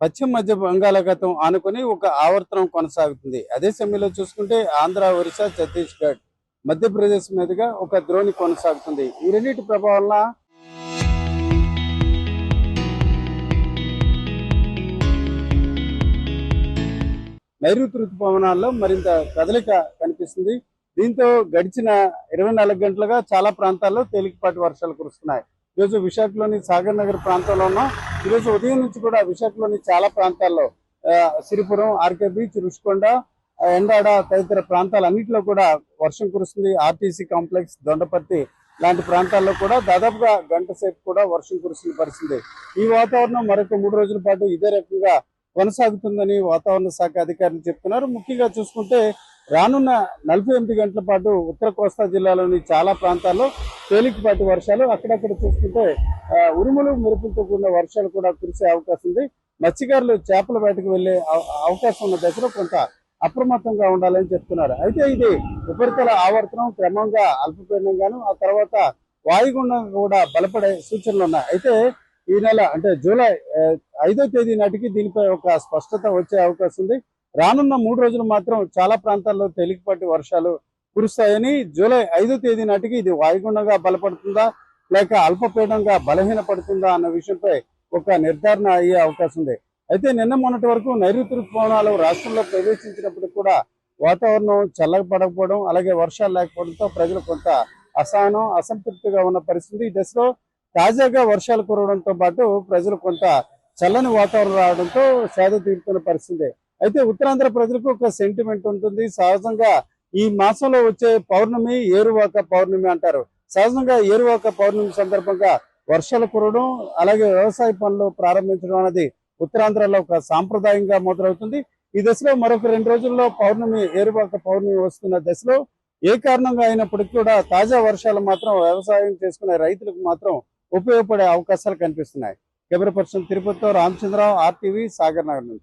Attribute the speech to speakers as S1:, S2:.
S1: పశ్చిమ మధ్య బంగాళాఖాతం ఆనుకొని ఒక ఆవర్తనం కొనసాగుతుంది. అదే సమయంలో చూసుకుంటే ఆంధ్ర, ఒరిస్సా, ఛత్తీస్గఢ్, మధ్యప్రదేశ్ మీదుగా ఒక ద్రోణి కొనసాగుతుంది. ఈ రెండింటి ప్రభావం వల్ల నైరుతి ఋతుపవనాల్లో మరింత కదలిక కనిపిస్తుంది. దీంతో గడిచిన 24 గంటలుగా చాలా ప్రాంతాల్లో తేలికపాటి వర్షాలు కురుస్తున్నాయి. ఈరోజు విశాఖలోని సాగర్ నగర్ ప్రాంతంలో ఉన్నాం. ఈరోజు ఉదయం నుంచి కూడా విశాఖలోని చాలా ప్రాంతాల్లో సిరిపురం, ఆర్కే బీచ్, రుషికొండ, ఎండాడ తదితర ప్రాంతాలన్నింటిలో కూడా వర్షం కురుస్తుంది. ఆర్టీసీ కాంప్లెక్స్, దొండపర్తి లాంటి ప్రాంతాల్లో కూడా దాదాపుగా గంట సేపు కూడా వర్షం కురుస్తున్న పరిస్థితి. ఈ వాతావరణం మరొక 3 రోజుల పాటు ఇదే రకంగా కొనసాగుతుందని వాతావరణ శాఖ అధికారులు చెప్తున్నారు. ముఖ్యంగా చూసుకుంటే రానున్న 48 గంటల పాటు ఉత్తర కోస్తా జిల్లాలోని చాలా ప్రాంతాల్లో తేలికపాటి వర్షాలు, అక్కడక్కడ చూసుకుంటే ఉరుములు మెరుపులతో కూడిన వర్షాలు కూడా కురిసే అవకాశం ఉంది. మత్స్యకారులు చేపల వేటకు వెళ్లే అవకాశం ఉన్న దశలో కొంత అప్రమత్తంగా ఉండాలని చెప్తున్నారు. అయితే ఇది ఉపరితల ఆవర్తనం క్రమంగా అల్పపీడనంగాను, ఆ తర్వాత వాయుగుండం కూడా బలపడే సూచనలు ఉన్నాయి. అయితే ఈ నెల అంటే జూలై 5వ తేదీ నాటికి దీనిపై ఒక స్పష్టత వచ్చే అవకాశం ఉంది. రానున్న 3 రోజులు మాత్రం చాలా ప్రాంతాల్లో తేలికపాటి వర్షాలు కురుస్తాయని, జూలై 5వ తేదీ నాటికి ఇది వాయుగుండంగా బలపడుతుందా లేక అల్పపీడనంగా బలహీనపడుతుందా అన్న విషయంపై ఒక నిర్ధారణ అయ్యే అవకాశం ఉంది. అయితే నిన్న మొన్నటి వరకు నైరుతి ఋతుపవనాలు రాష్ట్రంలో ప్రవేశించినప్పటికీ కూడా వాతావరణం చల్లబడకపోవడం, అలాగే వర్షాలు లేకపోవడంతో ప్రజలు కొంత అసహనం, అసంతృప్తిగా ఉన్న పరిస్థితి. ఈ దశలో తాజాగా వర్షాలు కురవడంతో పాటు ప్రజలు కొంత చల్లని వాతావరణం రావడంతో సేద తీరుతున్న పరిస్థితి. అయితే ఉత్తరాంధ్ర ప్రజలకు ఒక సెంటిమెంట్ ఉంటుంది. సహజంగా ఈ మాసంలో వచ్చే పౌర్ణమి ఏరువాక పౌర్ణమి అంటారు. సహజంగా ఏరువాక పౌర్ణమి సందర్భంగా వర్షాలు కురవడం, అలాగే వ్యవసాయ పనులు ప్రారంభించడం అనేది ఉత్తరాంధ్రలో ఒక సాంప్రదాయంగా మొదలవుతుంది. ఈ దశలో మరొక 2 రోజుల్లో పౌర్ణమి, ఏరువాక పౌర్ణమి వస్తున్న దశలో ఏ కారణంగా అయినప్పటికీ కూడా తాజా వర్షాలు మాత్రం వ్యవసాయం చేసుకునే రైతులకు మాత్రం ఉపయోగపడే అవకాశాలు కనిపిస్తున్నాయి. Camera person తిరుపతితో Ramachandra Rao, RTV, Sagar Nagar నుంచి.